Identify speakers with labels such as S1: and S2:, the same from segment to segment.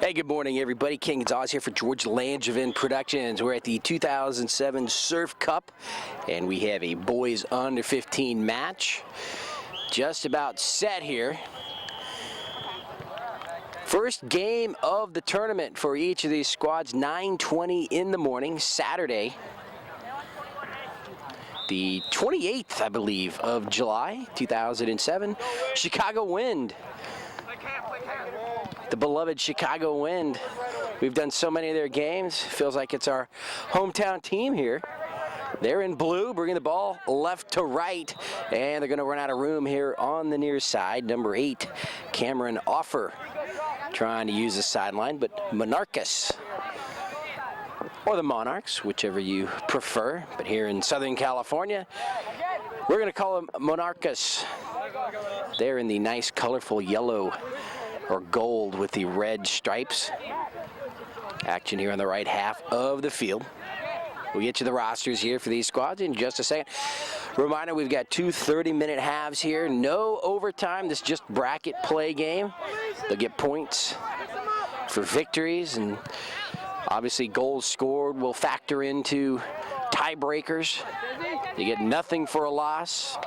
S1: Hey, good morning, everybody. Ken Gonzalez here for George Langevin Productions. We're at the 2007 Surf Cup, and we have a boys under 15 match. Just about set here. First game of the tournament for each of these squads, 9:20 in the morning, Saturday, the 28th, I believe, of July, 2007. Chicago Wind. The beloved Chicago Wind. We've done so many of their games. Feels like it's our hometown team here. They're in blue, bringing the ball left to right, and they're going to run out of room here on the near side. Number 8, Cameron Offer, trying to use the sideline, but Monarcas, or the Monarchs, whichever you prefer. But here in Southern California, we're going to call them Monarcas. They're in the nice, colorful yellow or gold with the red stripes. Action here on the right half of the field. We'll get you the rosters here for these squads in just a second. Reminder, we've got two 30-minute halves here. No overtime. This is just bracket play game. They'll get points for victories, and obviously goals scored will factor into tiebreakers. You get nothing for a loss.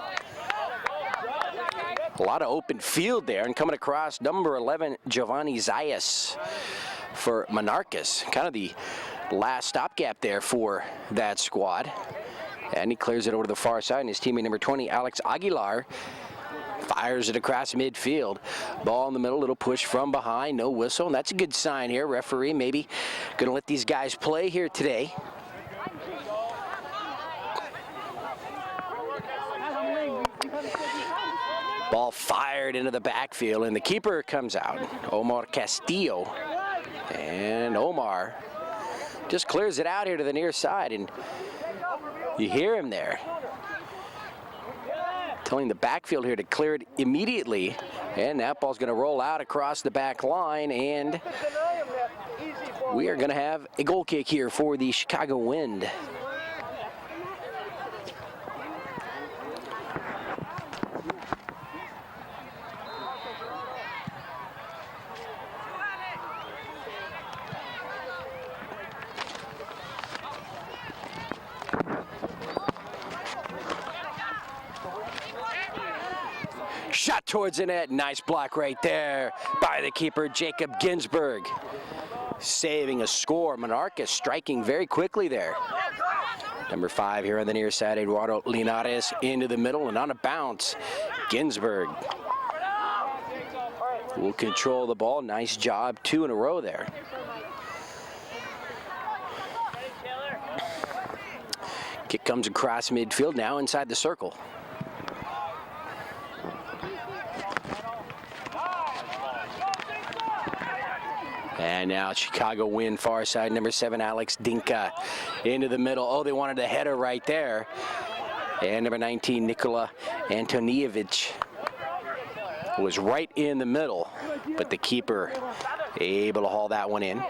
S1: A lot of open field there, and coming across, number 11, Giovanni Zayas for Monarcas. Kind of the last stopgap there for that squad. And he clears it over to the far side, and his teammate number 20, Alex Aguilar, fires it across midfield. Ball in the middle, little push from behind, no whistle, and that's a good sign here. Referee maybe gonna let these guys play here today. Ball fired into the backfield, and the keeper comes out, Omar Castillo. And Omar just clears it out here to the near side, and you hear him there telling the backfield here to clear it immediately. And that ball's going to roll out across the back line, and we are going to have a goal kick here for the Chicago Wind. Shot towards the net. Nice block right there by the keeper, Jacob Ginsberg. Saving a score. Monarcas striking very quickly there. Number 5 here on the near side, Eduardo Linares into the middle, and on a bounce, Ginsberg will control the ball. Nice job, 2 in a row there. Kick comes across midfield, now inside the circle. And now Chicago Wind, far side, number 7, Alex Dinka into the middle. Oh, they wanted a header right there. And number 19, Nikola Antonievich was right in the middle, but the keeper able to haul that one in.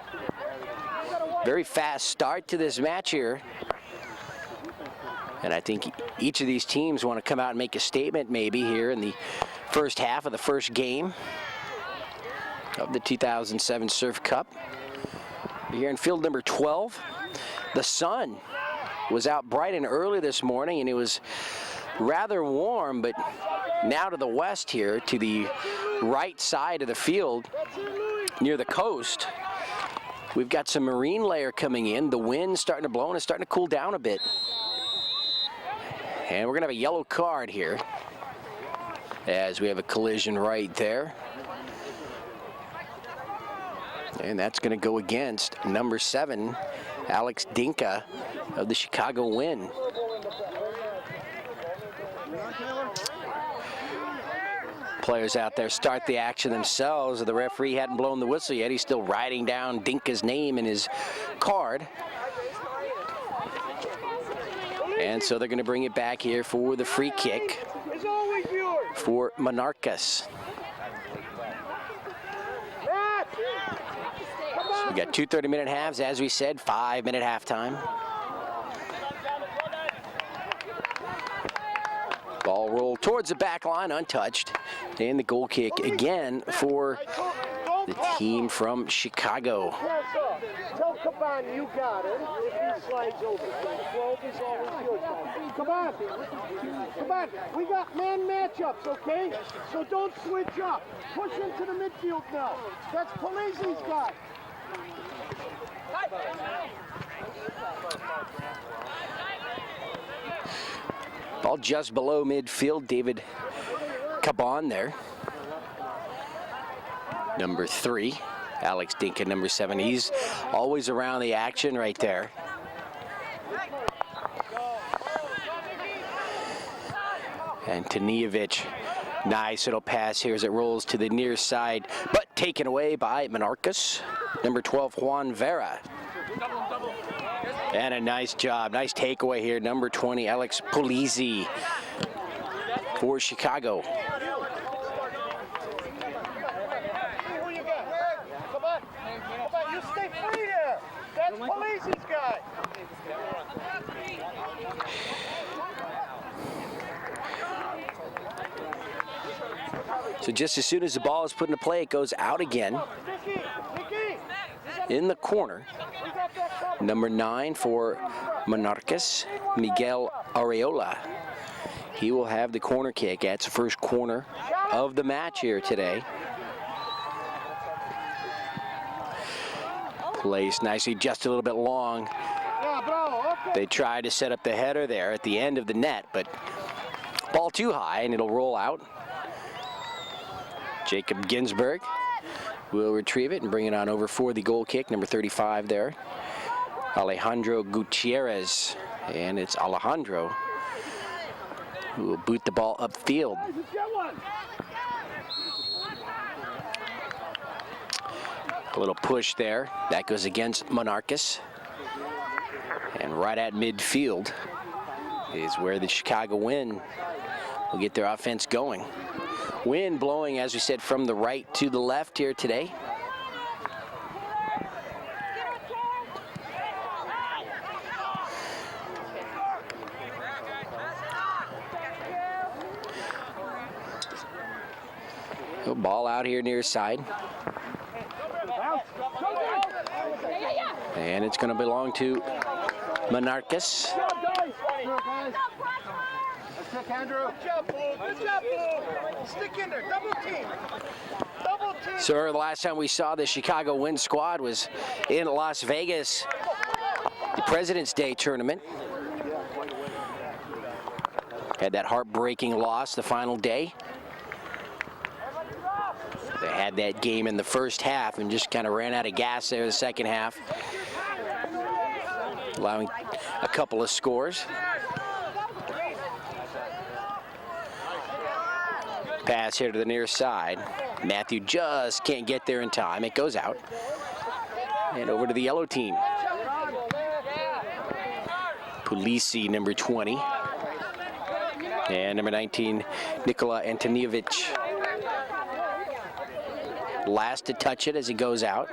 S1: Very fast start to this match here. And I think each of these teams want to come out and make a statement maybe here in the first half of the first game of the 2007 Surf Cup. Here in field number 12, the sun was out bright and early this morning, and it was rather warm, but now to the west here, to the right side of the field, near the coast, we've got some marine layer coming in. The wind's starting to blow, and it's starting to cool down a bit. And we're gonna have a yellow card here, as we have a collision right there. And that's going to go against number 7, Alex Dinka of the Chicago Wind. Players out there start the action themselves. The referee hadn't blown the whistle yet. He's still writing down Dinka's name in his card. And so they're going to bring it back here for the free kick for Monarcas. We got two 30-minute halves, as we said, 5-minute halftime. Ball rolled towards the back line, untouched. And the goal kick again for the team from Chicago.
S2: Tell Caban you got it. If he slides over, 12 is always yours. Caban, Caban, we got man matchups, okay? So don't switch up. Push into the midfield now. That's Polizzi's guy.
S1: Ball just below midfield. David Caban there. Number 3. Alex Dinkin, number 7. He's always around the action right there. And Tanijevic, nice little pass here as it rolls to the near side, but taken away by Monarcas. Number 12, Juan Vera. And a nice job, nice takeaway here. Number 20, Alex Polizzi for Chicago.
S2: You stay free there. That's Polizzi's guy.
S1: So just as soon as the ball is put into play, it goes out again in the corner. Number 9 for Monarcas, Miguel Areola. He will have the corner kick. That's the first corner of the match here today. Placed nicely, just a little bit long. They tried to set up the header there at the end of the net, but ball too high and it'll roll out. Jacob Ginsberg will retrieve it and bring it on over for the goal kick, number 35 there. Alejandro Gutierrez, and it's Alejandro who will boot the ball upfield. A little push there. That goes against Monarcas. And right at midfield is where the Chicago Wind will get their offense going. Wind blowing, as we said, from the right to the left here today. Ball out here near side. And it's going to belong to Monarcas. So the last time we saw the Chicago Wind squad was in Las Vegas, the President's Day tournament. Had that heartbreaking loss the final day. They had that game in the first half and just kind of ran out of gas there in the second half, allowing a couple of scores. Pass here to the near side. Matthew just can't get there in time. It goes out. And over to the yellow team. Polisi, number 20. And number 19, Nikola Antonijevic. Last to touch it as it goes out.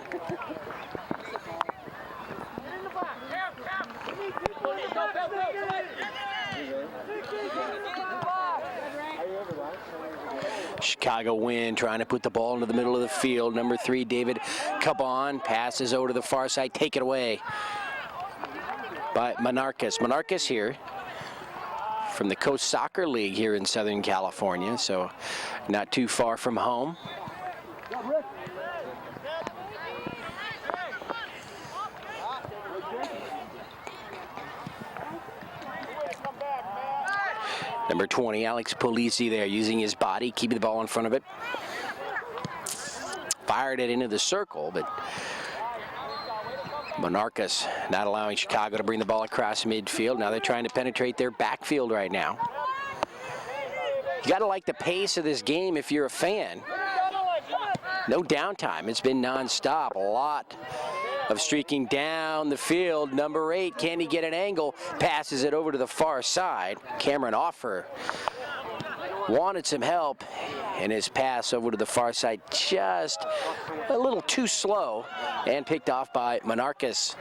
S1: Chicago Wind trying to put the ball into the middle of the field. Number 3, David Caban, passes over to the far side, take it away by Monarcas. Monarcas here from the Coast Soccer League here in Southern California, so not too far from home. Number 20, Alex Polisi there, using his body, keeping the ball in front of it. Fired it into the circle, but Monarcas not allowing Chicago to bring the ball across midfield. Now they're trying to penetrate their backfield right now. You got to like the pace of this game if you're a fan. No downtime. It's been nonstop. A lot of streaking down the field. Number 8, can he get an angle? Passes it over to the far side. Cameron Offer wanted some help, and his pass over to the far side just a little too slow and picked off by Monarcas.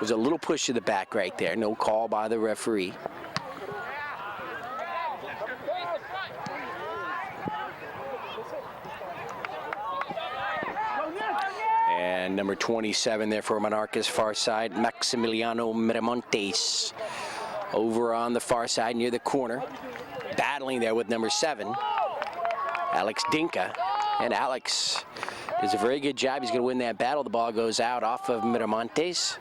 S1: There's a little push to the back right there. No call by the referee. And number 27 there for Monarcas, far side, Maximiliano Miramontes. Over on the far side near the corner, battling there with number 7, Alex Dinka. And Alex does a very good job. He's going to win that battle. The ball goes out off of Miramontes.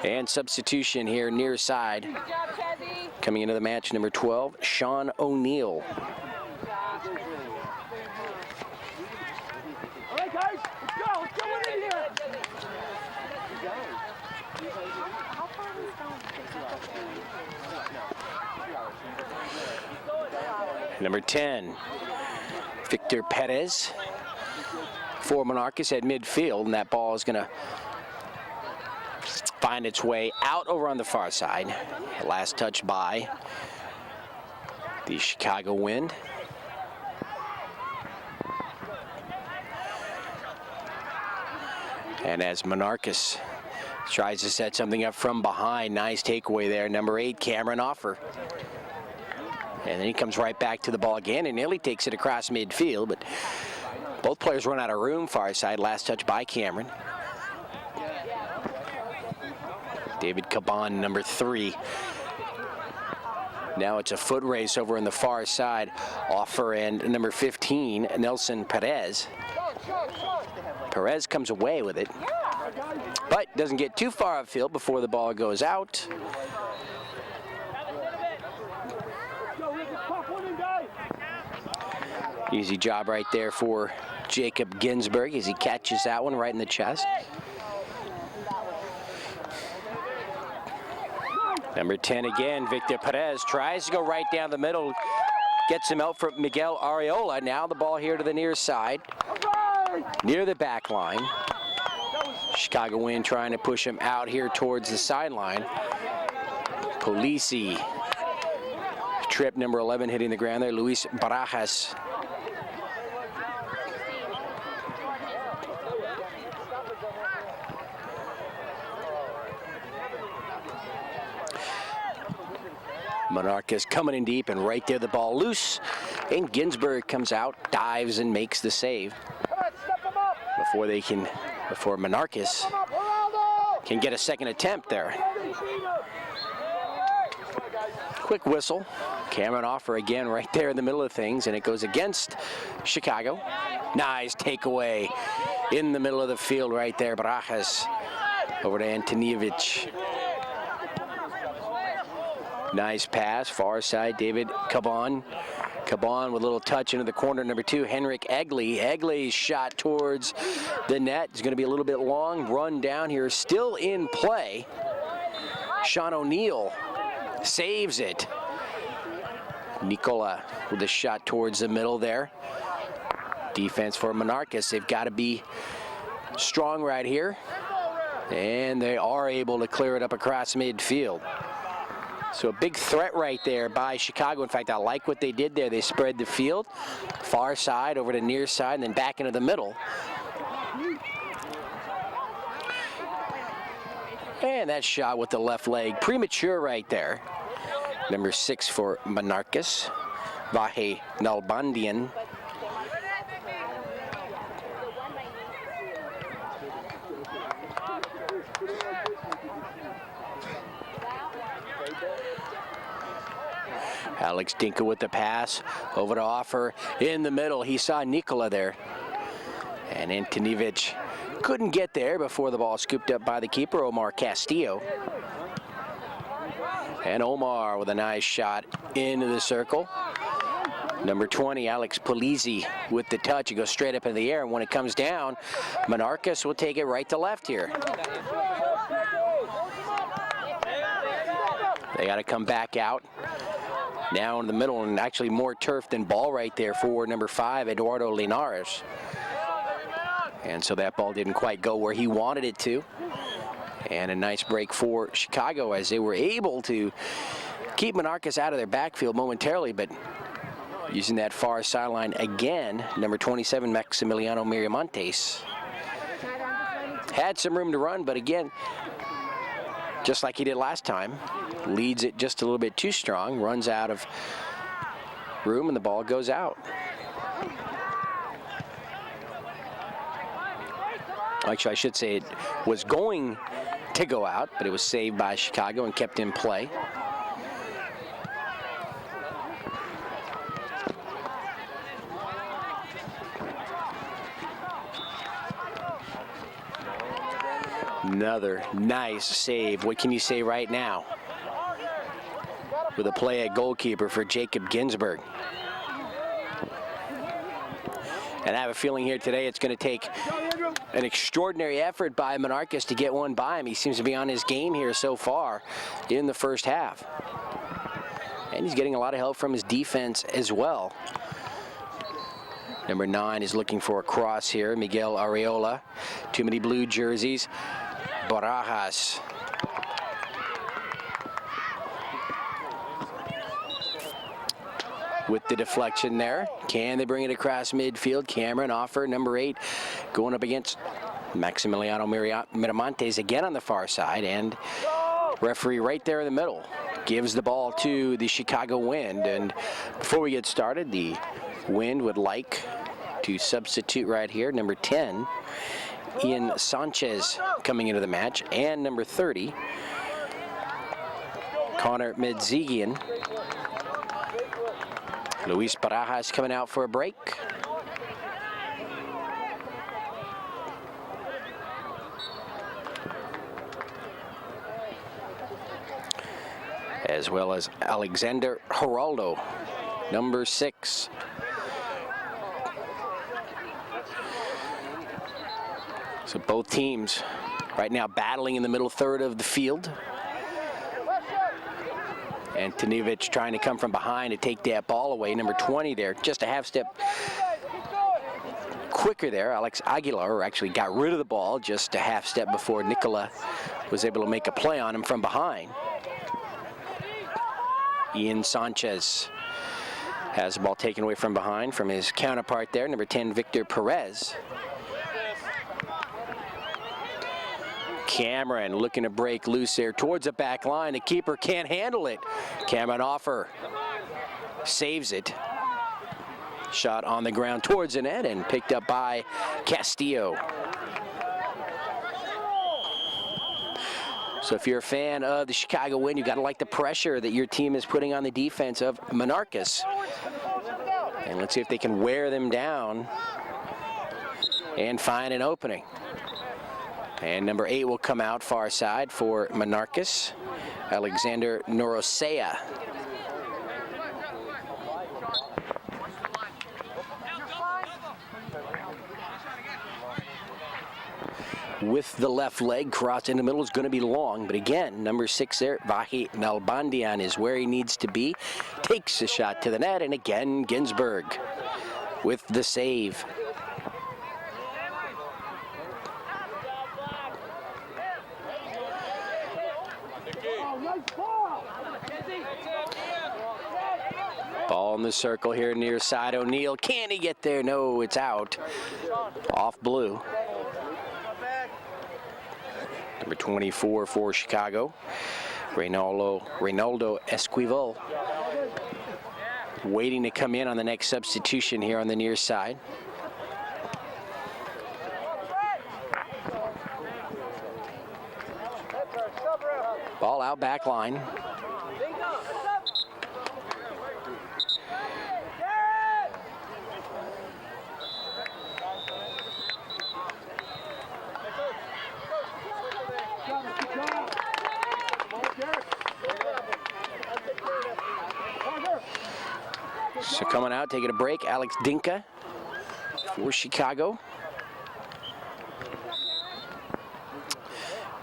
S1: And substitution here near side. Coming into the match, number 12, Sean O'Neill.
S2: All right, guys, let's go. Let's go in here.
S1: Number 10, Victor Perez for Monarcas at midfield, and that ball is going to find its way out over on the far side. Last touch by the Chicago Wind. And as Monarcas tries to set something up from behind, nice takeaway there, number 8, Cameron Offer. And then he comes right back to the ball again and nearly takes it across midfield, but both players run out of room far side. Last touch by Cameron. David Caban, number 3. Now it's a foot race over on the far side. Offer and number 15, Nelson Perez. Perez comes away with it, but doesn't get too far upfield before the ball goes out. Easy job right there for Jacob Ginsberg as he catches that one right in the chest. Number 10 again, Victor Perez tries to go right down the middle, gets him out for Miguel Areola. Now the ball here to the near side, near the back line. Chicago Wind trying to push him out here towards the sideline. Polisi, trip number 11 hitting the ground there, Luis Barajas. Monarcas coming in deep, and right there the ball loose, and Ginsberg comes out, dives and makes the save before Monarcas can get a second attempt there. Quick whistle. Cameron Offer again right there in the middle of things, and it goes against Chicago. Nice takeaway in the middle of the field right there. Barajas over to Antonievich. Nice pass, far side, David Caban. Caban with a little touch into the corner, number 2, Henrik Egli. Egli's shot towards the net is going to be a little bit long. Run down here, still in play. Sean O'Neill saves it. Nicola with a shot towards the middle there. Defense for Monarcas, they've got to be strong right here. And they are able to clear it up across midfield. So a big threat right there by Chicago. In fact, I like what they did there. They spread the field, far side over to near side, and then back into the middle. And that shot with the left leg, premature right there. Number 6 for Monarcas, Vahe Nalbandian. Alex Dinka with the pass, over to Offer in the middle. He saw Nicola there. And Antonievich couldn't get there before the ball scooped up by the keeper, Omar Castillo. And Omar with a nice shot into the circle. Number 20, Alex Polisi with the touch. It goes straight up in the air, and when it comes down, Monarcas will take it right to left here. They got to come back out. Now in the middle, and actually more turf than ball right there for number 5, Eduardo Linares. And so that ball didn't quite go where he wanted it to. And a nice break for Chicago as they were able to keep Monarcas out of their backfield momentarily, but using that far sideline again, number 27, Maximiliano Miramontes. Had some room to run, but again, just like he did last time, leads it just a little bit too strong, runs out of room, and the ball goes out. Actually, I should say it was going to go out, but it was saved by Chicago and kept in play. Another nice save. What can you say right now? With a play at goalkeeper for Jacob Ginsburg. And I have a feeling here today it's going to take an extraordinary effort by Monarcas to get one by him. He seems to be on his game here so far in the first half. And he's getting a lot of help from his defense as well. Number 9 is looking for a cross here. Miguel Areola. Too many blue jerseys. Barajas. With the deflection there. Can they bring it across midfield? Cameron offer, number 8, going up against Maximiliano Miramontes again on the far side, and referee right there in the middle gives the ball to the Chicago Wind. And before we get started, the Wind would like to substitute right here, number 10, Ian Sanchez coming into the match, and number 30, Connor Medzigian. Luis Barajas coming out for a break. As well as Alexander Geraldo, number 6. So both teams right now battling in the middle third of the field. And Tanivic trying to come from behind to take that ball away. Number 20 there, just a half step quicker there. Alex Aguilar actually got rid of the ball just a half step before Nicola was able to make a play on him from behind. Ian Sanchez has the ball taken away from behind from his counterpart there, number 10, Victor Perez. Cameron looking to break loose there towards the back line. The keeper can't handle it. Cameron offer saves it. Shot on the ground towards the net and picked up by Castillo. So if you're a fan of the Chicago Wind, you've got to like the pressure that your team is putting on the defense of Monarcas. And let's see if they can wear them down and find an opening. And number 8 will come out far side for Monarcas, Alexander Norosea. With the left leg, cross in the middle is going to be long, but again, number 6 there, Vahi Nalbandian, is where he needs to be. Takes a shot to the net, and again, Ginsburg with the save. Ball in the circle here near side O'Neill. Can he get there? No, it's out. Off blue. Number 24 for Chicago, Reynaldo Esquivel, waiting to come in on the next substitution here on the near side. Ball out back line. So coming out, taking a break, Alex Dinka for Chicago.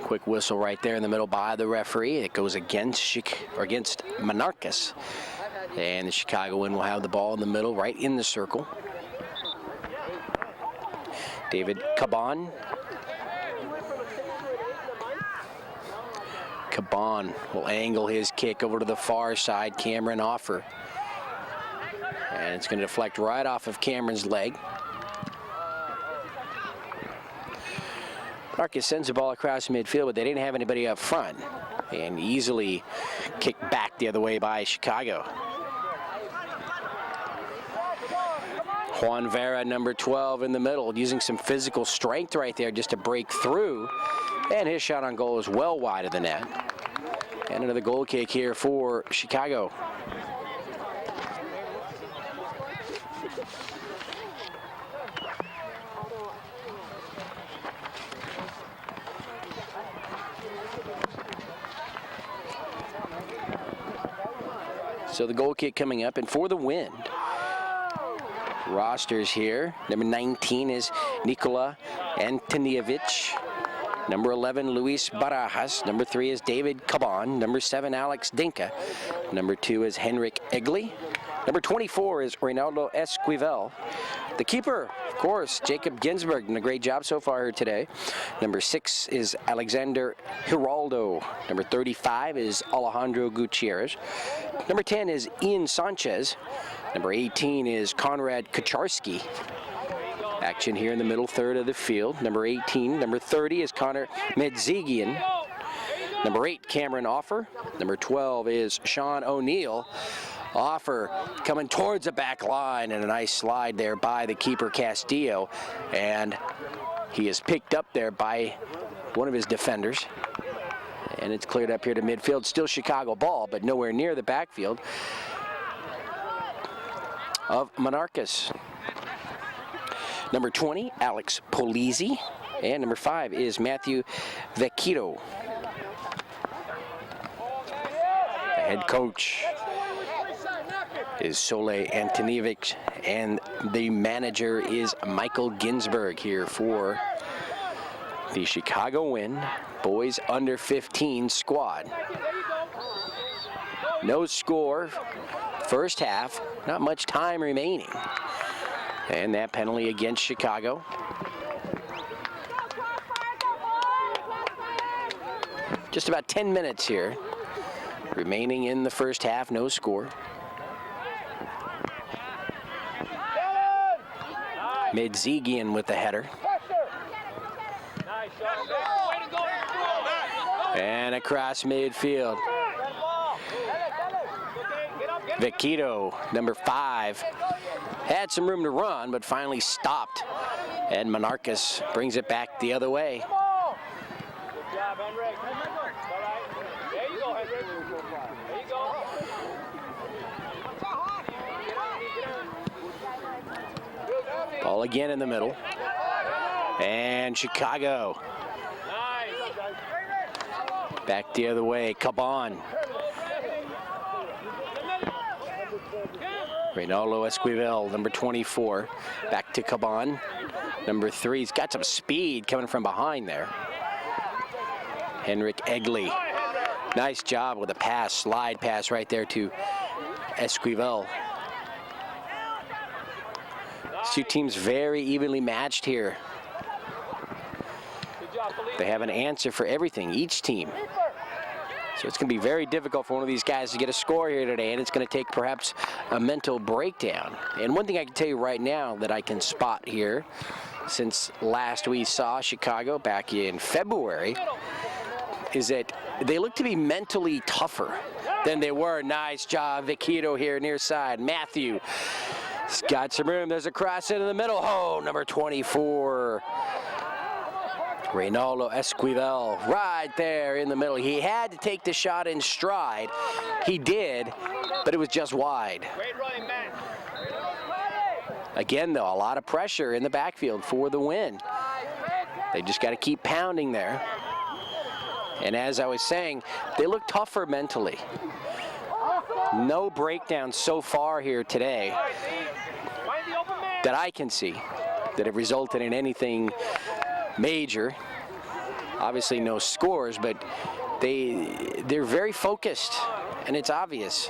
S1: Quick whistle right there in the middle by the referee. It goes against Monarcas. And the Chicago Wind will have the ball in the middle, right in the circle. David Caban. Caban will angle his kick over to the far side. Cameron offer. And it's going to deflect right off of Cameron's leg. Monarcas sends the ball across midfield, but they didn't have anybody up front. And easily kicked back the other way by Chicago. Juan Vera, number 12, in the middle, using some physical strength right there just to break through. And his shot on goal is well wide of the net. And another goal kick here for Chicago. So the goal kick coming up, and for the Wind. Rosters here. Number 19 is Nikola Antonievich. Number 11, Luis Barajas. Number 3 is David Caban. Number 7, Alex Dinka. Number 2 is Henrik Egli. Number 24 is Reynaldo Esquivel. The keeper, of course, Jacob Ginsberg, doing a great job so far here today. Number 6 is Alexander Giraldo. Number 35 is Alejandro Gutierrez. Number 10 is Ian Sanchez. Number 18 is Konrad Kacharski. Action here in the middle third of the field. Number 18, number 30 is Connor Medzigian. Number 8, Cameron Offer. Number 12 is Sean O'Neill. Offer coming towards the back line, and a nice slide there by the keeper Castillo, and he is picked up there by one of his defenders, and it's cleared up here to midfield. Still Chicago ball, but nowhere near the backfield of Monarcas. Number 20, Alex Polizzi, and number 5 is Matthew Vecchito. The head coach is Sole Antonievich, and the manager is Michael Ginsberg here for the Chicago Wind boys under 15 squad. No score, first half, not much time remaining. And that penalty against Chicago. Just about 10 minutes here remaining in the first half, no score. Medzigian with the header. And across midfield. Vecchito, number 5, had some room to run, but finally stopped. And Monarcas brings it back the other way. Ball again in the middle. And Chicago. Back the other way, Caban. Reynaldo Esquivel, number 24, back to Caban. Number 3, he's got some speed coming from behind there. Henrik Egli. Nice job with a pass, slide pass right there to Esquivel. These two teams very evenly matched here. They have an answer for everything, each team. So it's going to be very difficult for one of these guys to get a score here today, and it's going to take perhaps a mental breakdown. And one thing I can tell you right now that I can spot here, since last we saw Chicago back in February, is that they look to be mentally tougher than they were. Nice job, Vecchito here near side. Matthew has got some room. There's a cross into the middle. Oh, number 24. Reynaldo Esquivel right there in the middle. He had to take the shot in stride. He did, but it was just wide. Again, though, a lot of pressure in the backfield for the Wind. They just got to keep pounding there. And as I was saying, they look tougher mentally. No breakdown so far here today that I can see that have resulted in anything major. Obviously no scores, but they're very focused, and it's obvious.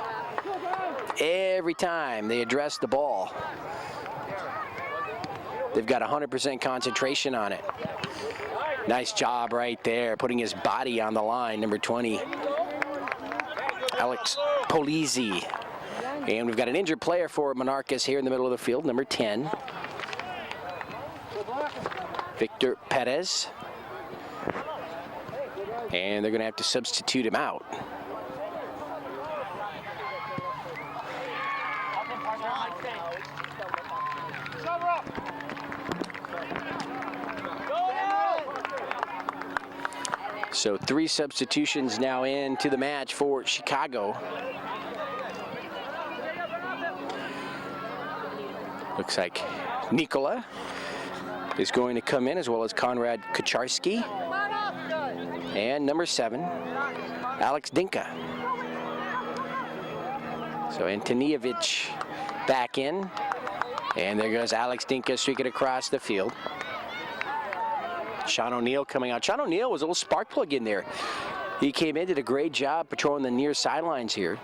S1: Every time they address the ball, they've got 100% concentration on it. Nice job right there, putting his body on the line, number 20, Alex Polizzi. And we've got an injured player for Monarcas here in the middle of the field, number 10. Victor Perez. And they're going to have to substitute him out. So 3 substitutions now into the match for Chicago. Looks like Nikola is going to come in, as well as Konrad Kucharski. And number 7, Alex Dinka. So Antonijevic back in. And there goes Alex Dinka streaking across the field. Sean O'Neill coming out. Sean O'Neill was a little spark plug in there. He came in, did a great job patrolling the near sidelines here.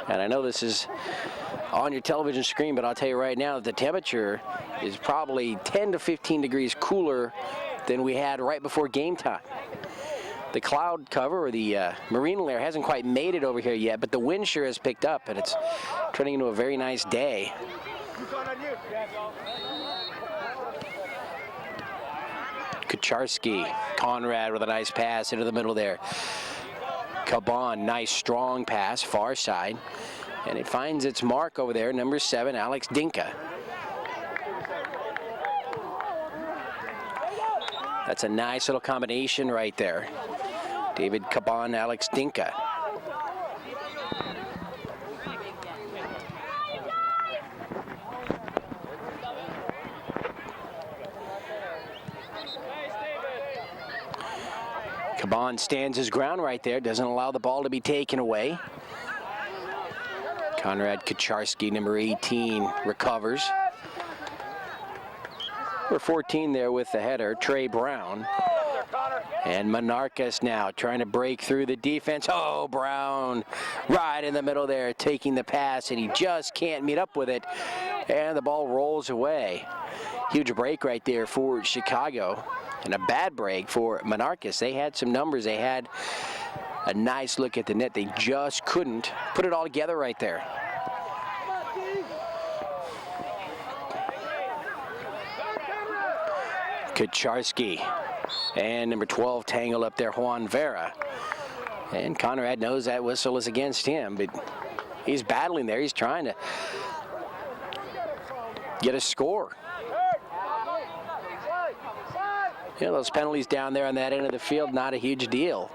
S1: And I know this is on your television screen, but I'll tell you right now that the temperature is probably 10 to 15 degrees cooler than we had right before game time. The cloud cover, or the marine layer, hasn't quite made it over here yet, but the wind sure has picked up, and it's turning into a very nice day. Kucharski, Konrad with a nice pass into the middle there. Caban, nice strong pass, far side. And it finds its mark over there, number 7, Alex Dinka. That's a nice little combination right there. David Caban, Alex Dinka. Caban stands his ground right there, doesn't allow the ball to be taken away. Konrad Kucharski, number 18, recovers. Number 14 there with the header, Trey Brown. And Monarcas now trying to break through the defense. Oh, Brown right in the middle there, taking the pass, and he just can't meet up with it. And the ball rolls away. Huge break right there for Chicago. And a bad break for Monarcas. They had some numbers. They had a nice look at the net. They just couldn't put it all together right there. Kucharski and number 12 tangled up there, Juan Vera. And Conrad knows that whistle is against him, but he's battling there. He's trying to get a score. You know, those penalties down there on that end of the field, not a huge deal.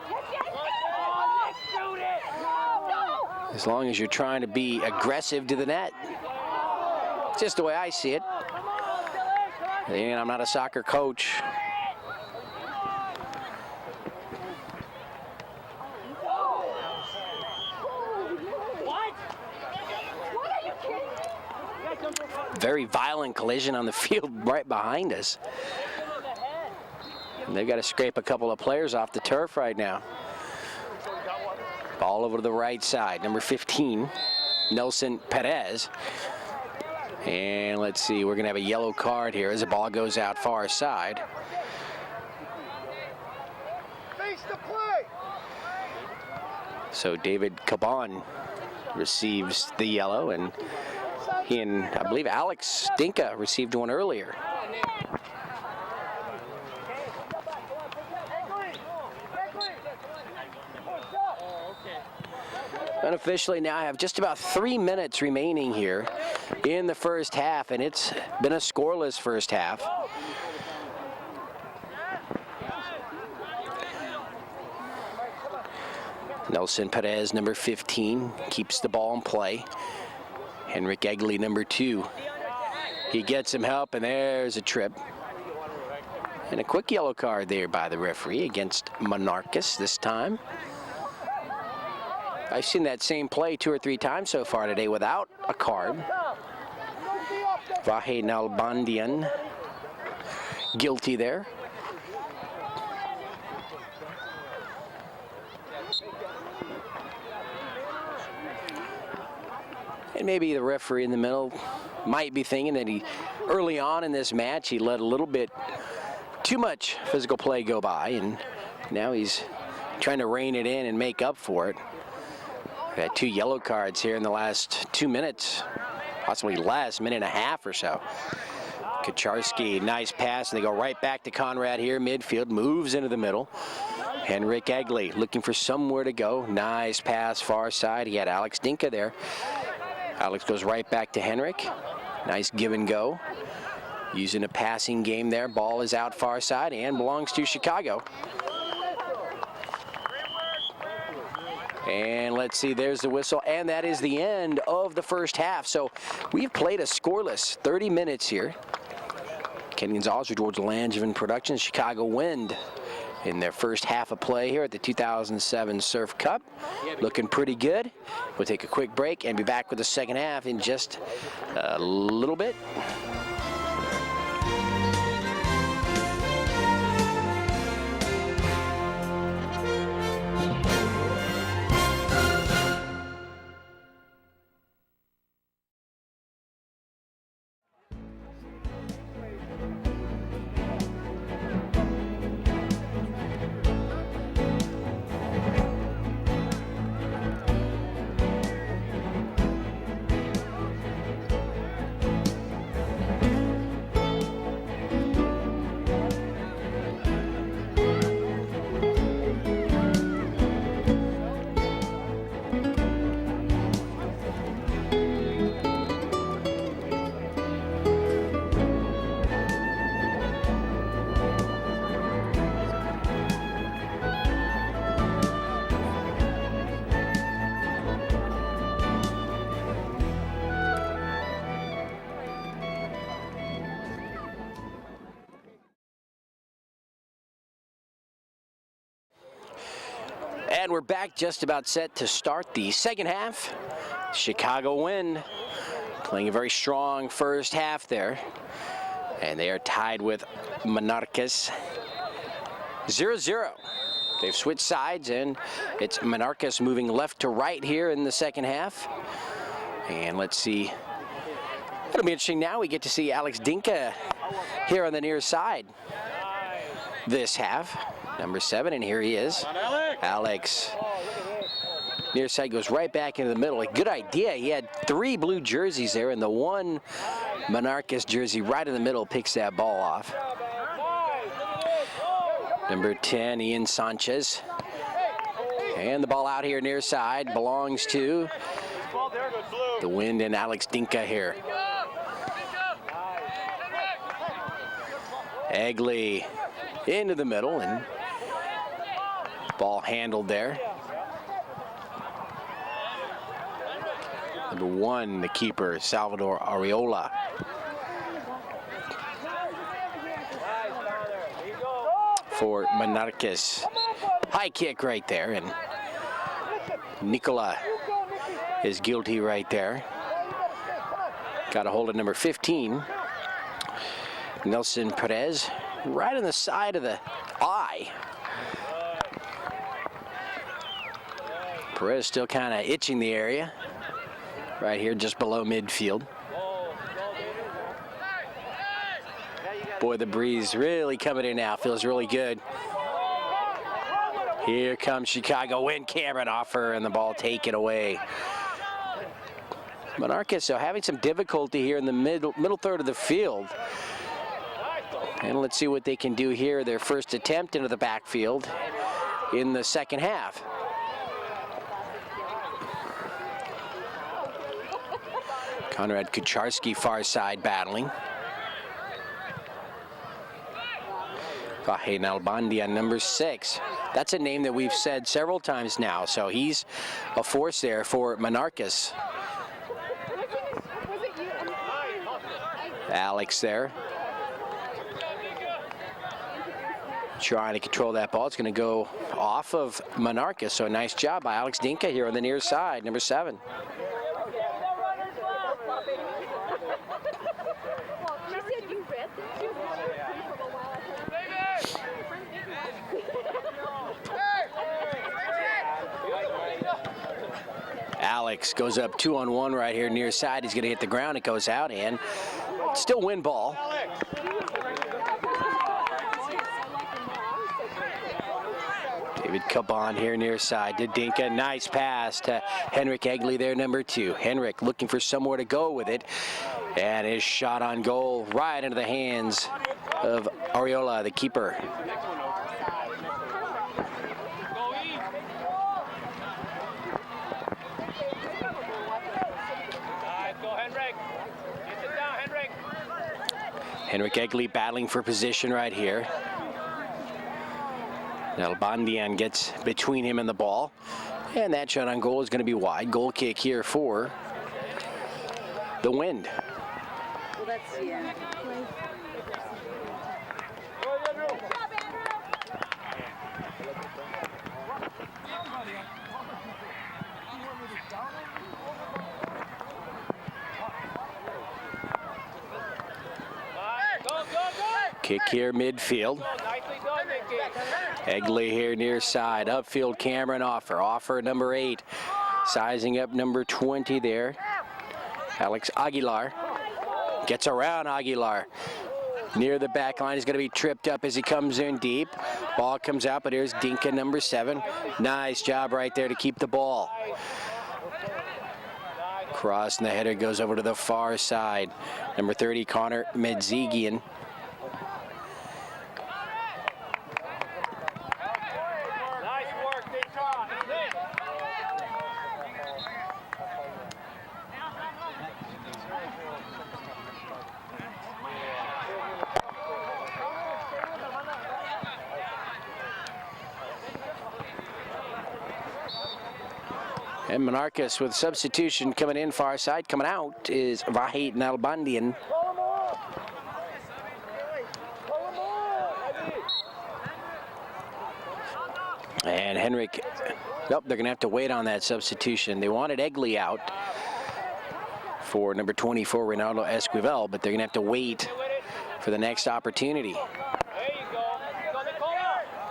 S1: As long as you're trying to be aggressive to the net. Just the way I see it. And I'm not a soccer coach. Very violent collision on the field right behind us. And they've got to scrape a couple of players off the turf right now. Ball over to the right side, number 15, Nelson Perez. And let's see, we're going to have a yellow card here as the ball goes out far side.
S2: Face the play.
S1: So David Caban receives the yellow, and he and I believe Alex Dinka received one earlier. Unofficially now I have just about 3 minutes remaining here in the first half, and it's been a scoreless first half. Nelson Perez, number 15, keeps the ball in play. Henrik Egli, number 2. He gets some help, and there's a trip. And a quick yellow card there by the referee against Monarcas this time. I've seen that same play 2 or 3 times so far today without a card. Vahe Nalbandian guilty there. And maybe the referee in the middle might be thinking that he, early on in this match, he let a little bit too much physical play go by, and now he's trying to rein it in and make up for it. We had 2 yellow cards here in the last 2 minutes, possibly less, minute and a half or so. Kucharski, nice pass, and they go right back to Konrad here, midfield, moves into the middle. Henrik Egli looking for somewhere to go. Nice pass, far side. He had Alex Dinka there. Alex goes right back to Henrik. Nice give and go. Using a passing game there. Ball is out far side and belongs to Chicago. And let's see, there's the whistle, and that is the end of the first half. So we've played a scoreless 30 minutes here. Kenny Gonzalez, George Langevin Productions, Chicago Wind in their first half of play here at the 2007 Surf Cup. Looking pretty good. We'll take a quick break and be back with the second half in just a little bit. And we're back, just about set to start the second half. Chicago Wind playing a very strong first half there. And they are tied with Monarcas 0-0. They've switched sides, and it's Monarcas moving left to right here in the second half. And let's see. It'll be interesting now. We get to see Alex Dinka here on the near side this half. Number 7, and here he is. Alex. Near side goes right back into the middle. A good idea. He had 3 blue jerseys there, and the one Monarcas jersey right in the middle picks that ball off. Number 10, Ian Sanchez. And the ball out here near side belongs to the Wind and Alex Dinka here. Egley into the middle, and ball handled there. Number 1, the keeper, Salvador Arreola. For Monarcas. High kick right there, and Nicola is guilty right there. Got a hold of number 15, Nelson Perez, right on the side of the eye. Perez still kind of itching the area right here just below midfield. Boy, the breeze really coming in now. Feels really good. Here comes Chicago Wind. Cameron Offer, and the ball taken away. Monarcas so having some difficulty here in the middle third of the field. And let's see what they can do here. Their first attempt into the backfield in the second half. Konrad Kucharski far side battling. Vahe Nalbandia, number 6. That's a name that we've said several times now, so he's a force there for Monarcas. Alex there. Trying to control that ball. It's going to go off of Monarcas, so a nice job by Alex Dinka here on the near side, number 7. Alex goes up 2-on-1 right here near side. He's going to hit the ground. It goes out, and still win ball. David Caban here near side to Dinka. Nice pass to Henrik Egley there, number 2. Henrik looking for somewhere to go with it. And his shot on goal right into the hands of Arreola, the keeper. Henrik Egley battling for position right here. Nalbandian gets between him and the ball. And that shot on goal is going to be wide. Goal kick here for the Wind.
S3: Well, that's, yeah.
S1: Kick here midfield. Egley here near side. Upfield Cameron Offer. Offer number 8. Sizing up number 20 there. Alex Aguilar. Gets around Aguilar. Near the back line. He's going to be tripped up as he comes in deep. Ball comes out, but here's Dinka number 7. Nice job right there to keep the ball. Cross and the header goes over to the far side. Number 30, Connor Medzigian. And Monarcas with substitution coming in far side. Coming out is Vahid Nalbandian. And Henrik, nope, they're going to have to wait on that substitution. They wanted Egley out for number 24, Ronaldo Esquivel, but they're going to have to wait for the next opportunity.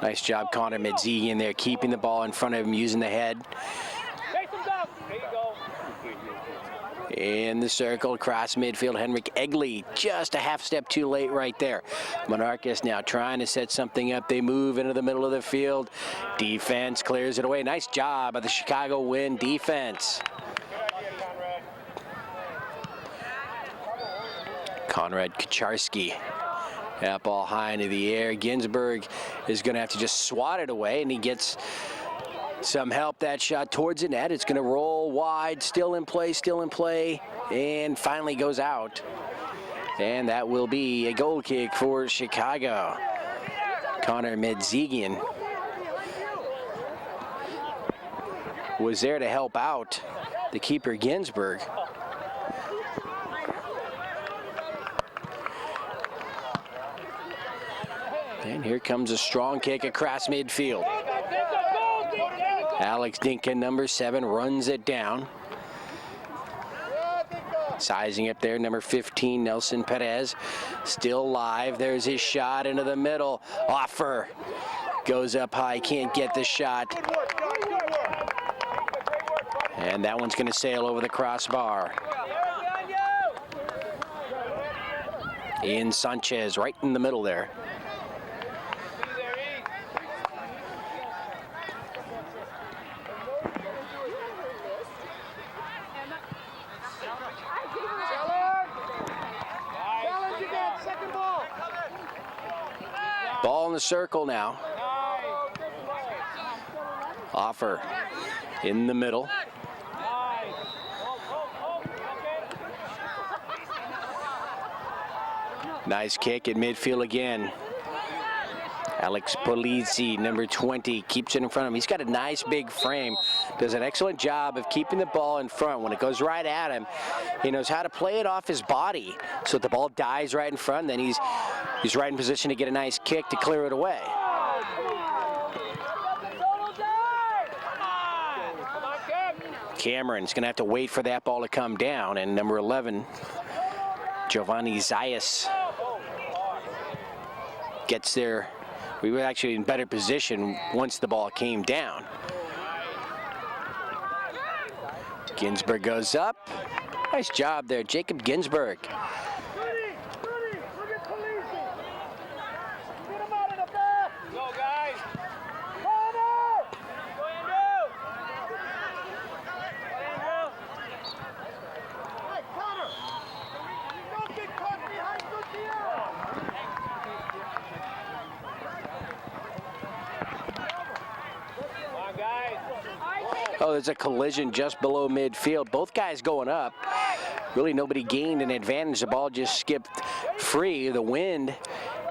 S1: Nice job, Connor Medzigian there, keeping the ball in front of him, using the head. In the circle, across midfield, Henrik Egley, just a half step too late right there. Monarcas now trying to set something up. They move into the middle of the field. Defense clears it away. Nice job by the Chicago Wind defense. Konrad Kucharski. That ball high into the air. Ginsberg is going to have to just swat it away, and he gets some help. That shot towards the net. It's going to roll wide, still in play, and finally goes out. And that will be a goal kick for Chicago. Connor Medzigian was there to help out the keeper Ginsberg. And here comes a strong kick across midfield. Alex Dinkin, number 7, runs it down. Sizing up there, number 15, Nelson Perez. Still live. There's his shot into the middle. Offer goes up high, can't get the shot. And that one's going to sail over the crossbar. Ian Sanchez right in the middle there. Ball in the circle now. Offer in the middle. Nice kick at midfield again. Alex Polizzi, number 20, keeps it in front of him. He's got a nice big frame. Does an excellent job of keeping the ball in front. When it goes right at him, he knows how to play it off his body so that the ball dies right in front. Then he's right in position to get a nice kick to clear it away. Cameron's going to have to wait for that ball to come down. And number 11, Giovanni Zayas, gets there. We were actually in better position once the ball came down. Ginsberg goes up. Nice job there, Jacob Ginsberg. Oh, there's a collision just below midfield. Both guys going up. really nobody gained an advantage. The ball just skipped free. The wind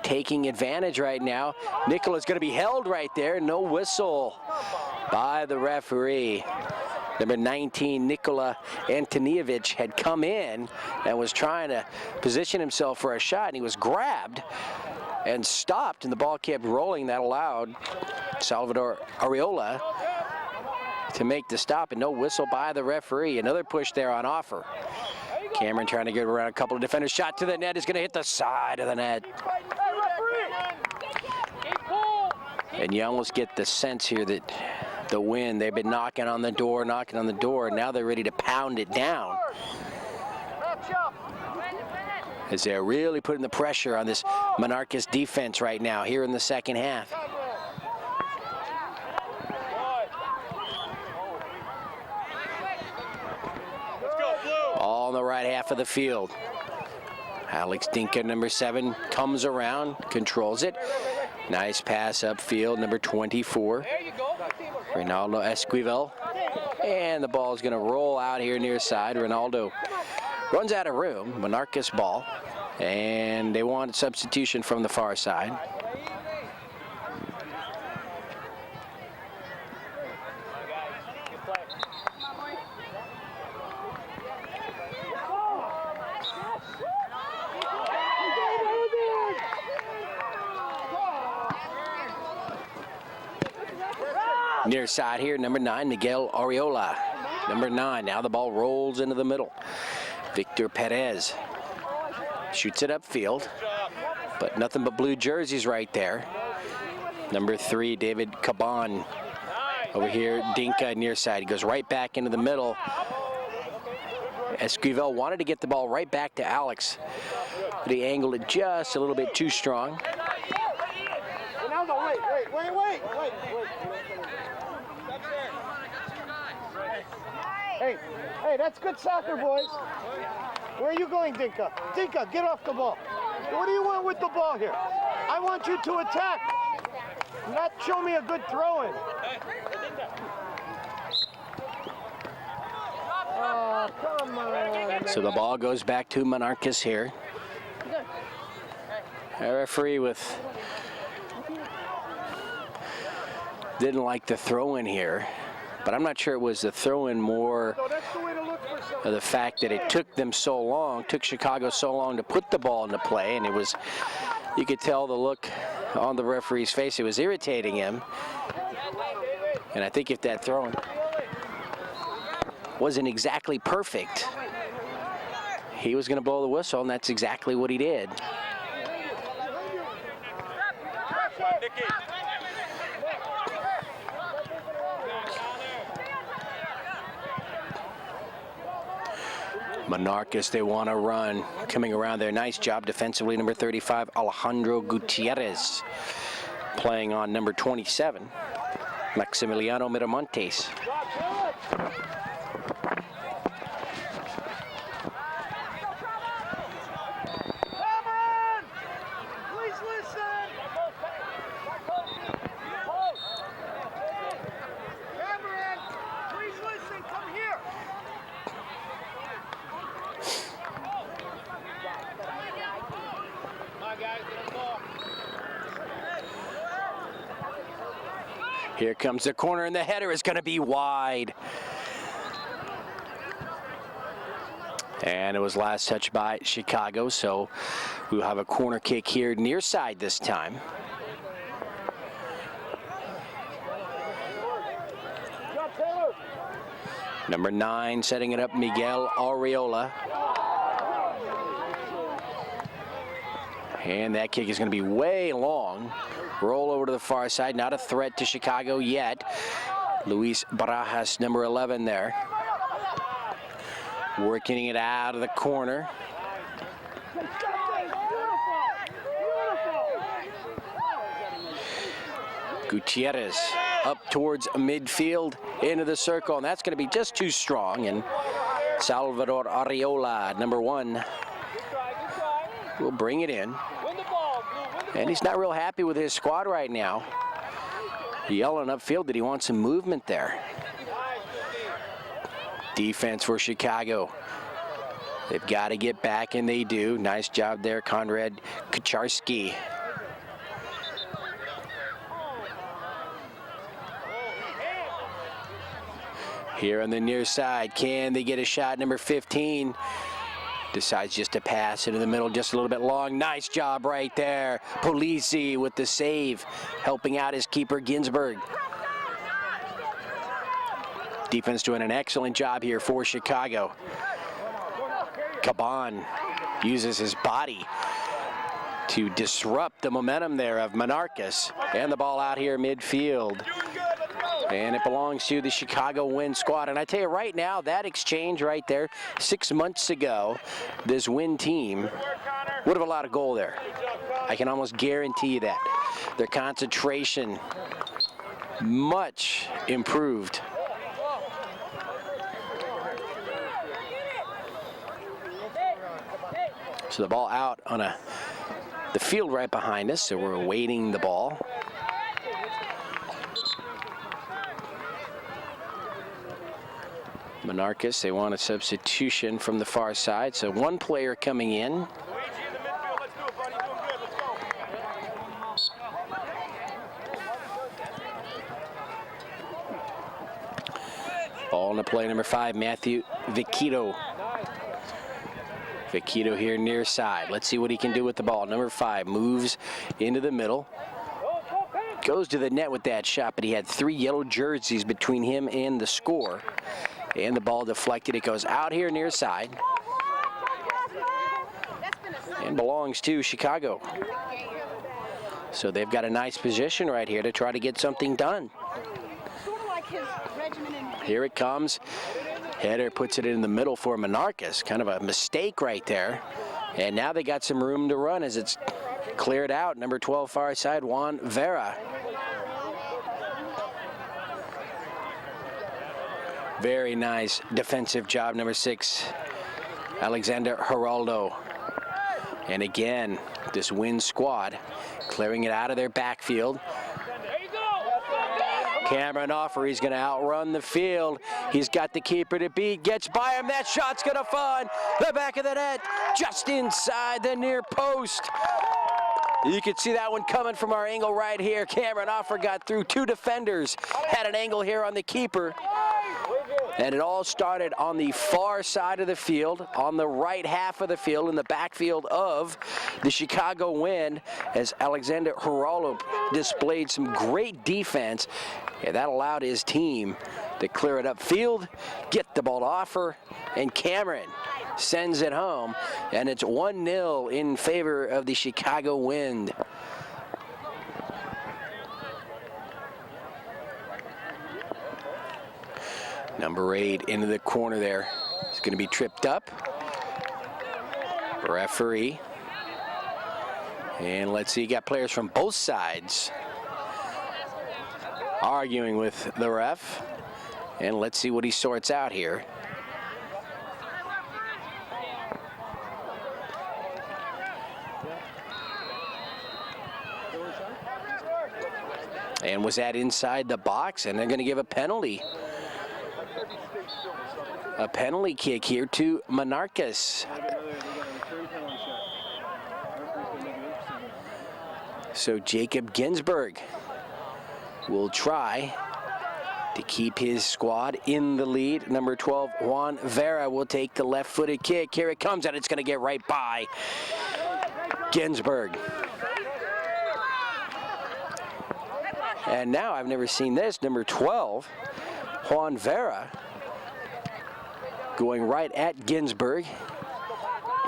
S1: taking advantage right now. Nicola's going to be held right there. No whistle by the referee. Number 19, Nikola Antonievich, had come in and was trying to position himself for a shot, and he was grabbed and stopped, and the ball kept rolling. That allowed Salvador Arreola to make the stop, and no whistle by the referee. Another push there on offer. Cameron trying to get around a couple of defenders. Shot to the net is going to hit the side of the net. And you almost get the sense here that the wind, they've been knocking on the door, and now they're ready to pound it down. As they're really putting the pressure on this Monarcas defense right now here in the second half. All in the right half of the field. Alex Dinka, number 7, comes around, controls it. Nice pass upfield, number 24. Ronaldo Esquivel. And the ball is going to roll out here near side. Ronaldo runs out of room. Monarcas ball. And they want a substitution from the far side. Near side here, number 9, Miguel Arreola. Number 9, now the ball rolls into the middle. Victor Perez shoots it upfield, but nothing but blue jerseys right there. Number 3, David Caban. Over here, Dinka near side. He goes right back into the middle. Esquivel wanted to get the ball right back to Alex, but he angled it just a little bit too strong.
S2: Wait. Hey, that's good soccer, boys. Where are you going, Dinka? Dinka, get off the ball. What do you want with the ball here? I want you to attack, not show me a good throw-in. Oh, come on.
S1: So the ball goes back to Monarcas here. A referee didn't like the throw-in here, but I'm not sure it was the throw-in, more of the fact that it took Chicago so long to put the ball into play, and you could tell the look on the referee's face. It was irritating him, and I think if that throw-in wasn't exactly perfect, he was going to blow the whistle, and that's exactly what he did. Monarcas, they want to run. Coming around there, nice job defensively. Number 35, Alejandro Gutierrez, playing on number 27, Maximiliano Miramontes. Here comes the corner, and the header is going to be wide. And it was last touched by Chicago, so we'll have a corner kick here near side this time. Number 9 setting it up, Miguel Arreola. And that kick is going to be way long. Roll over to the far side, not a threat to Chicago yet. Luis Barajas, number 11 there. Working it out of the corner. Gutierrez up towards midfield into the circle, and that's going to be just too strong. And Salvador Arreola, number 1, will bring it in. And he's not real happy with his squad right now. Yelling upfield that he wants some movement there. Defense for Chicago. They've got to get back, and they do. Nice job there, Konrad Kucharski. Here on the near side, can they get a shot? Number 15 decides just to pass into the middle, just a little bit long. Nice job right there. Polisi with the save, helping out his keeper, Ginsburg. Defense doing an excellent job here for Chicago. Caban uses his body to disrupt the momentum there of Monarcas. And the ball out here midfield. And it belongs to the Chicago Wind squad. And I tell you right now, that exchange right there, 6 months ago, this Wind team would have allowed a goal there. I can almost guarantee you that. Their concentration, much improved. So the ball out on the field right behind us, so we're awaiting the ball. Monarcas, they want a substitution from the far side, so one player coming in. Ball into play, number 5, Matthew Viquito. Viquito here near side. Let's see what he can do with the ball. Number 5 moves into the middle. Goes to the net with that shot, but he had 3 yellow jerseys between him and the score. And the ball deflected. It goes out here near side. And belongs to Chicago. So they've got a nice position right here to try to get something done. Here it comes. Header puts it in the middle for Monarcas. Kind of a mistake right there. And now they got some room to run as it's cleared out. Number 12 far side, Juan Vera. Very nice defensive job, number 6, Alexander Geraldo. And again, this Wind squad clearing it out of their backfield. Cameron Offer, he's going to outrun the field. He's got the keeper to beat, gets by him. That shot's going to find the back of the net, just inside the near post. You can see that one coming from our angle right here. Cameron Offer got through 2 defenders, had an angle here on the keeper. And it all started on the far side of the field, on the right half of the field, in the backfield of the Chicago Wind, as Alexander Geraldo displayed some great defense. And that allowed his team to clear it upfield, get the ball to Offer, and Cameron sends it home. And it's 1-0 in favor of the Chicago Wind. Number 8 into the corner there. It's going to be tripped up. Referee. And let's see, you got players from both sides arguing with the ref. And let's see what he sorts out here. And was that inside the box? And they're going to give a penalty. A penalty kick here to Monarcas. So Jacob Ginsburg will try to keep his squad in the lead. Number 12, Juan Vera, will take the left-footed kick. Here it comes, and it's going to get right by Ginsburg. And now, I've never seen this, number 12, Juan Vera, going right at Ginsburg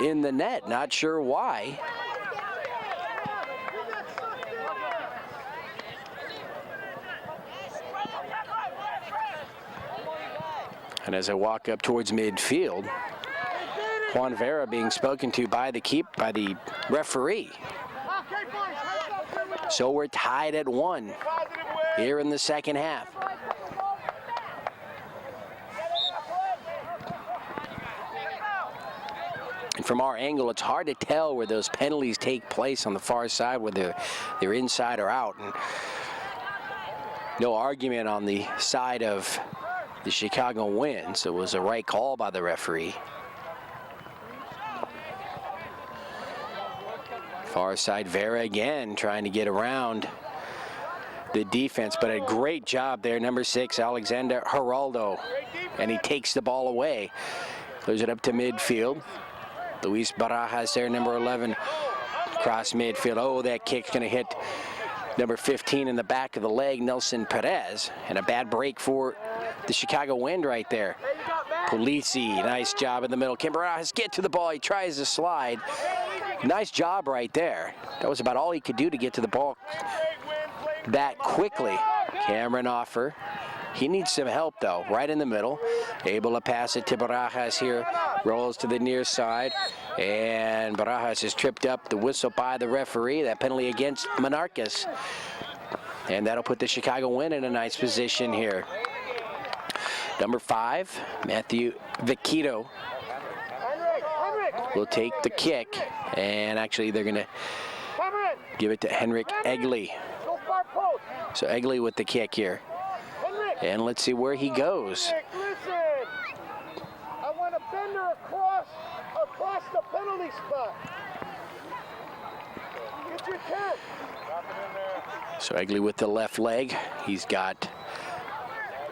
S1: in the net. Not sure why. And as I walk up towards midfield, Juan Vera being spoken to by the referee. So we're tied at 1 here in the second half. And from our angle, it's hard to tell where those penalties take place on the far side, whether they're inside or out. And no argument on the side of the Chicago Wind, so it was a right call by the referee. Far side, Vera again trying to get around the defense, but a great job there. Number 6, Alexander Geraldo, and he takes the ball away. Clears it up to midfield. Luis Barajas there, number 11, across midfield. Oh, that kick's going to hit number 15 in the back of the leg, Nelson Perez, and a bad break for the Chicago Wind right there. Polisi, nice job in the middle. Can Barajas get to the ball? He tries to slide. Nice job right there. That was about all he could do to get to the ball that quickly. Cameron Offer. He needs some help though, right in the middle. Able to pass it to Barajas here. Rolls to the near side. And Barajas is tripped up. The whistle by the referee. That penalty against Monarcas. And that'll put the Chicago Wind in a nice position here. Number 5, Matthew Vecchito will take the kick. And actually they're going to give it to Henrik Egli. So Egli with the kick here. And let's see where he goes.
S2: Listen, I want to bend her across the penalty spot. Get your 10.
S1: So Egli with the left leg. He's got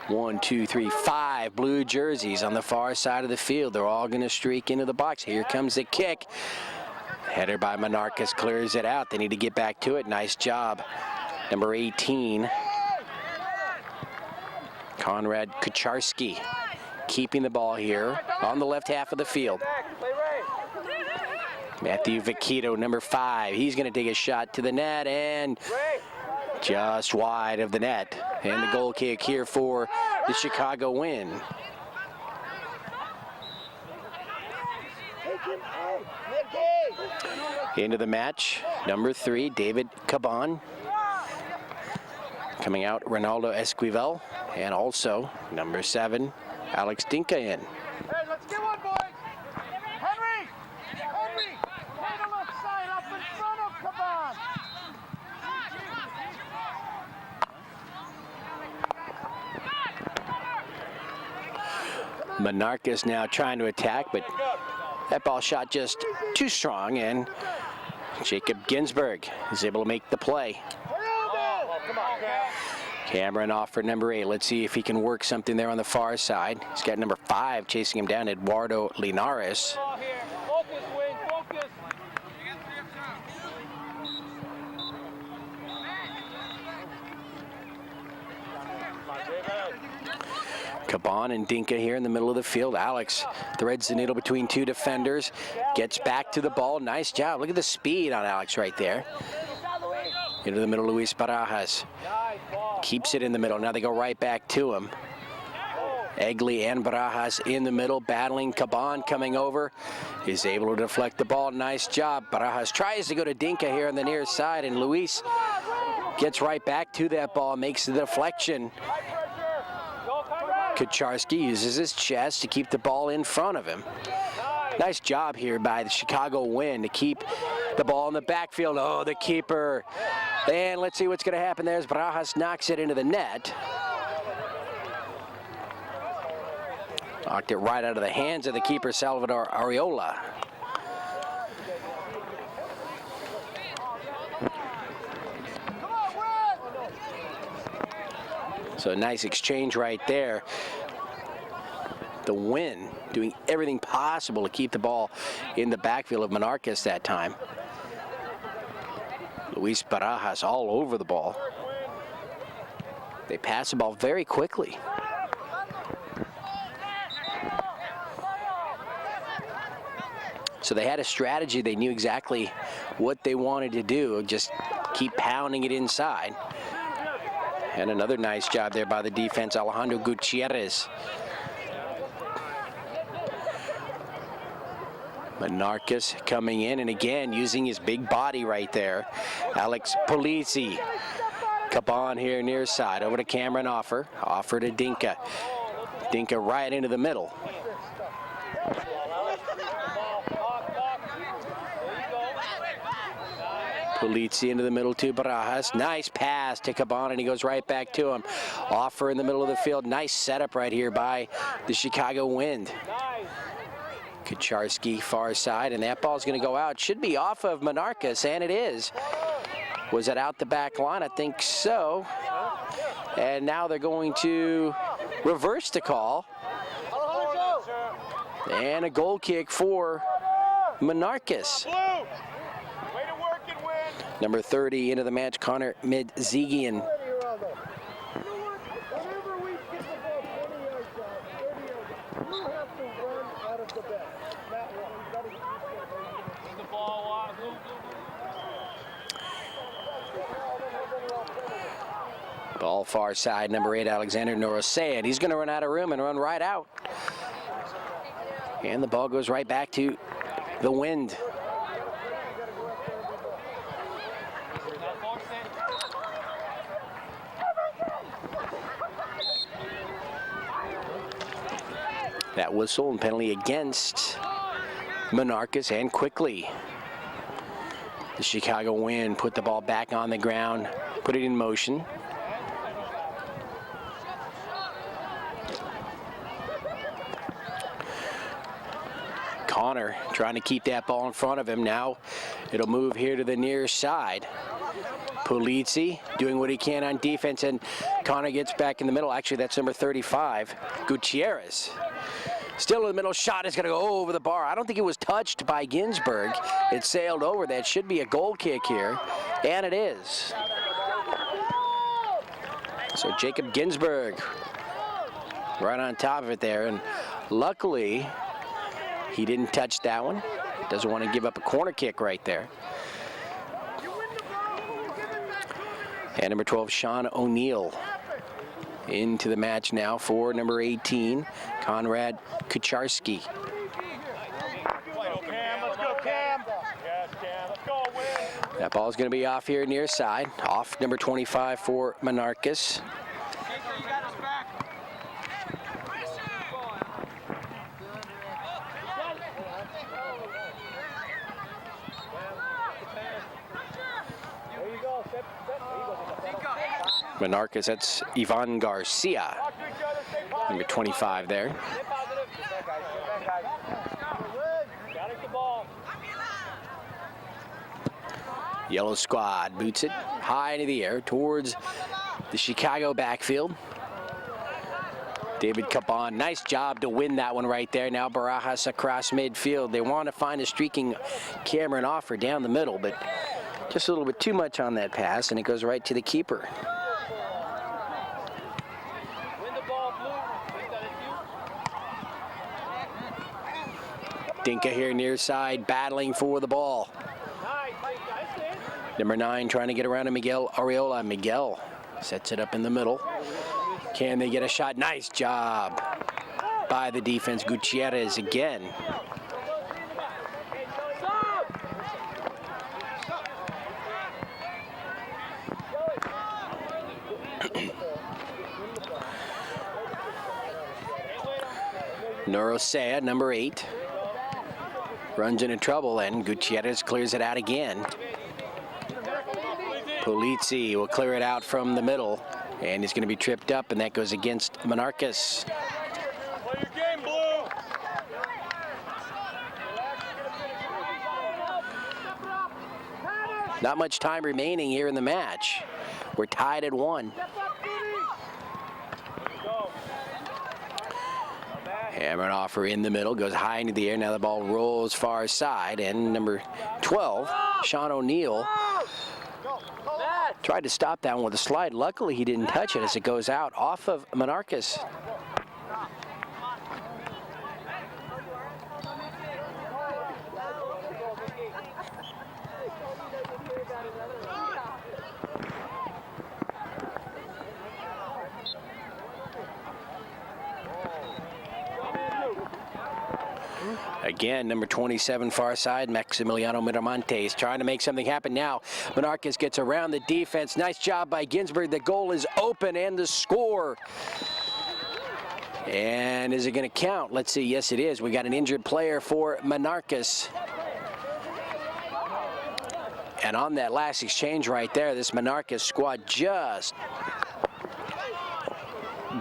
S1: 1, 2, 3, 5 blue jerseys on the far side of the field. They're all going to streak into the box. Here comes the kick. Header by Monarcas clears it out. They need to get back to it. Nice job. Number 18, Konrad Kucharski, keeping the ball here on the left half of the field. Matthew Vecchito, number 5, he's going to take a shot to the net and just wide of the net. And the goal kick here for the Chicago Wind. Into the match, number 3, David Caban. Coming out, Ronaldo Esquivel, and also number 7, Alex Dinka in.
S2: Hey, let's get one, boys. Henry, play the left side up in front of Caban.
S1: Monarcas now trying to attack, but that ball shot just too strong, and Jacob Ginsberg is able to make the play. Cameron off for number 8. Let's see if he can work something there on the far side. He's got number 5 chasing him down, Eduardo Linares. Caban and Dinka here in the middle of the field. Alex threads the needle between 2 defenders, gets back to the ball. Nice job. Look at the speed on Alex right there. Into the middle, Luis Barajas. Keeps it in the middle. Now they go right back to him. Egli and Barajas in the middle, battling. Caban coming over. Is able to deflect the ball. Nice job. Barajas tries to go to Dinka here on the near side, and Luis gets right back to that ball, makes the deflection. Kucharski uses his chest to keep the ball in front of him. Nice job here by the Chicago Wind to keep the ball in the backfield. Oh, the keeper. And let's see what's going to happen there as Barajas knocks it into the net. Knocked it right out of the hands of the keeper, Salvador Arreola. So a nice exchange right there. The Wind doing everything possible to keep the ball in the backfield of Monarcas that time. Luis Barajas all over the ball. They pass the ball very quickly. So they had a strategy. They knew exactly what they wanted to do. Just keep pounding it inside. And another nice job there by the defense, Alejandro Gutierrez. Monarcas coming in, and again using his big body right there. Alex Polisi. Caban here near side. Over to Cameron Offer. Offer to Dinka. Dinka right into the middle. Polizzi into the middle to Barajas. Nice pass to Caban, and he goes right back to him. Offer in the middle of the field. Nice setup right here by the Chicago Wind. Kucharski far side, and that ball's going to go out. Should be off of Monarcas, and it is. Was it out the back line? I think so. And now they're going to reverse the call. And a goal kick for Monarcas. Number 30 into the match, Connor Midzigian. Ball far side, number 8, Alexander Norosea. He's going to run out of room and run right out. And the ball goes right back to the Wind. That whistle and penalty against Monarcas, and quickly the Chicago Wind put the ball back on the ground, put it in motion. Connor trying to keep that ball in front of him. Now it'll move here to the near side. Polizzi doing what he can on defense, and Connor gets back in the middle. Actually, that's number 35, Gutierrez. Still in the middle, shot is going to go over the bar. I don't think it was touched by Ginsburg. It sailed over. That should be a goal kick here, and it is. So Jacob Ginsburg right on top of it there, and luckily he didn't touch that one. Doesn't want to give up a corner kick right there. And number 12, Sean O'Neill, into the match now for number 18, Conrad Kucharski. That ball is going to be off here near side. Off number 25 for Monarcas. Monarcas, that's Ivan Garcia, number 25 there. Yellow squad boots it high into the air towards the Chicago backfield. David Caban, nice job to win that one right there. Now Barajas across midfield. They want to find a streaking Cameron Offer down the middle, but just a little bit too much on that pass, and it goes right to the keeper. Dinka here near side, battling for the ball. Number 9 trying to get around to Miguel Areola. Miguel sets it up in the middle. Can they get a shot? Nice job by the defense. Gutierrez again. Norosea, number 8. Runs into trouble, and Gutierrez clears it out again. Polizzi will clear it out from the middle, and he's going to be tripped up, and that goes against Monarcas.
S4: Play your game, Blue.
S1: Not much time remaining here in the match. We're tied at 1. Hammer and Offer in the middle, goes high into the air. Now the ball rolls far side, and number 12, Sean O'Neill, tried to stop that one with a slide. Luckily, he didn't touch it as it goes out off of Monarcas. Again, number 27 far side, Maximiliano Miramontes trying to make something happen now. Monarcas gets around the defense. Nice job by Ginsburg. The goal is open, and the score. And is it going to count? Let's see. Yes, it is. We got an injured player for Monarcas. And on that last exchange right there, this Monarcas squad just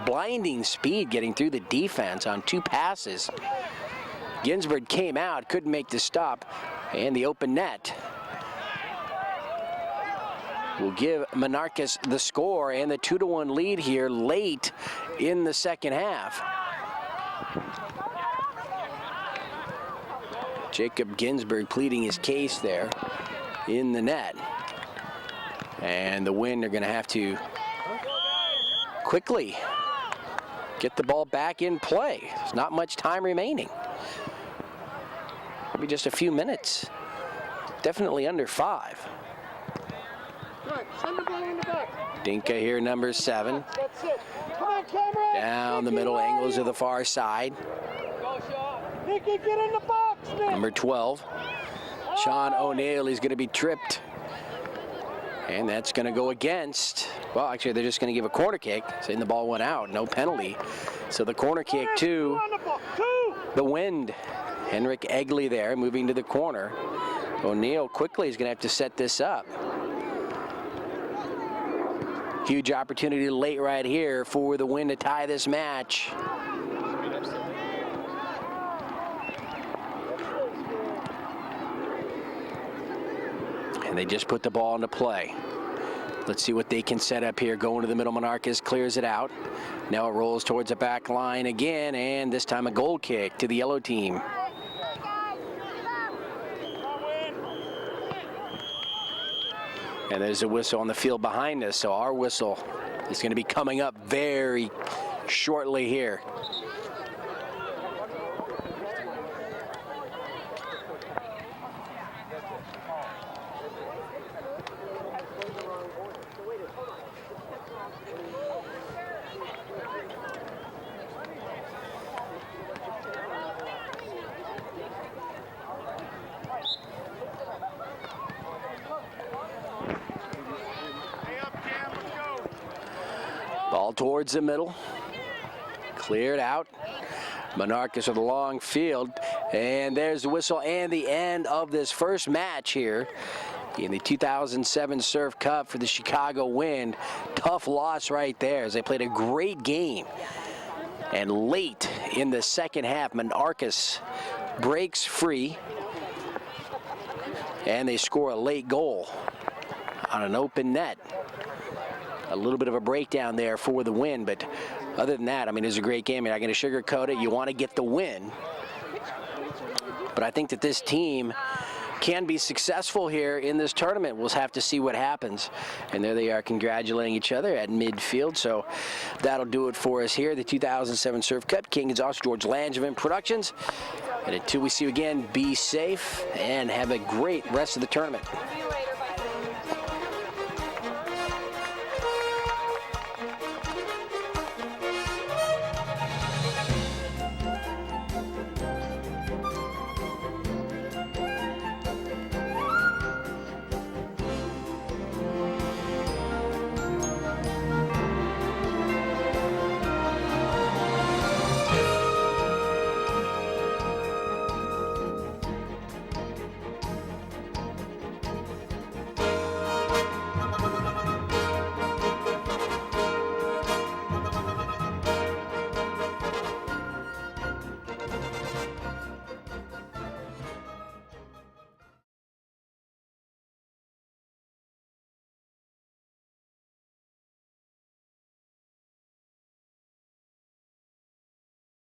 S1: blinding speed getting through the defense on 2 passes. Ginsburg came out, couldn't make the stop, and the open net will give Monarcas the score and the 2-1 lead here late in the second half. Jacob Ginsburg pleading his case there in the net. And the Wind are going to have to quickly get the ball back in play. There's not much time remaining. Maybe just a few minutes. Definitely under 5.
S2: Right, send the ball in the back.
S1: Dinka here, number 7.
S2: That's it. Come on, Cameron.
S1: Down the middle, angles to the far side.
S2: Nicky, get in the box, Nick.
S1: Number 12. Sean O'Neill, he's going to be tripped. And that's going to go against, well, actually, they're just going to give a corner kick, saying the ball went out, no penalty. So the corner kick to the Wind. Henrik Egley there, moving to the corner. O'Neill quickly is going to have to set this up. Huge opportunity late right here for the Wind to tie this match. And they just put the ball into play. Let's see what they can set up here. Going to the middle, Monarcas clears it out. Now it rolls towards the back line again, and this time a goal kick to the yellow team. And there's a whistle on the field behind us, so our whistle is going to be coming up very shortly here. Ball towards the middle. Cleared out. Monarcas with a long field. And there's the whistle and the end of this first match here in the 2007 Surf Cup for the Chicago Wind. Tough loss right there as they played a great game. And late in the second half, Monarcas breaks free. And they score a late goal on an open net. A little bit of a breakdown there for the Wind, but other than that, I mean, it was a great game. You're not going to sugarcoat it. You want to get the win. But I think that this team can be successful here in this tournament. We'll have to see what happens. And there they are congratulating each other at midfield. So that'll do it for us here. The 2007 Surf Cup. King Gonzalez, George Langevin Productions. And until we see you again, be safe and have a great rest of the tournament.